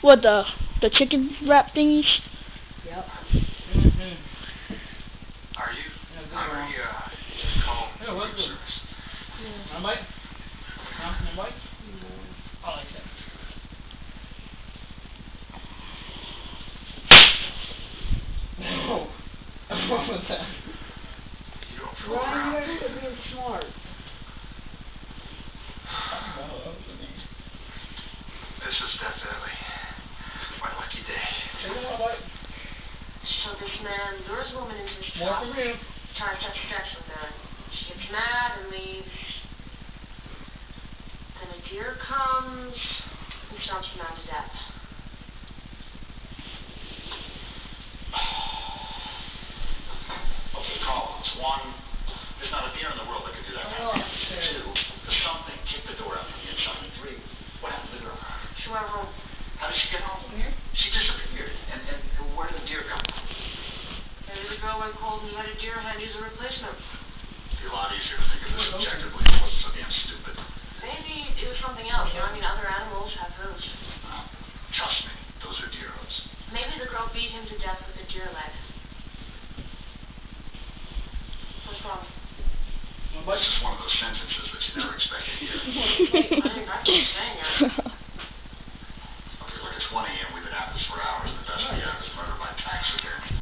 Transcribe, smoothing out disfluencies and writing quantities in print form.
What, the chicken wrap thingies? Yep. Are you? Yeah, I'm just calling yeah, for what's room it? service. Yeah. My bike? Huh? My bike? No. Oh, like that. No. What's wrong with that? You don't fool Ryan, around. you're being smart. This is definitely my lucky day. Take my bike. So this man lures a woman into his More truck, from you. tries to have sex with her. She gets mad and leaves. Then a deer comes and stomps the man to death. Okay, problems. One, there's not a deer in the world that could do that kind of thing. Two, there's something kicked the door out from the inside. And three, what happened to the girl? She went home. How did she get home? She disappeared. And where did the deer come from? Maybe the girl went cold and let a deer hen use a replacement. It'd be a lot easier to think of this objectively if it wasn't so damn stupid. Maybe it was something else. You know, I mean, other animals have hooves. Trust me, those are deer hooves. Maybe the girl beat him to death with a deer leg. What's wrong? My This bike. is one of those sentences that you never expect to hear.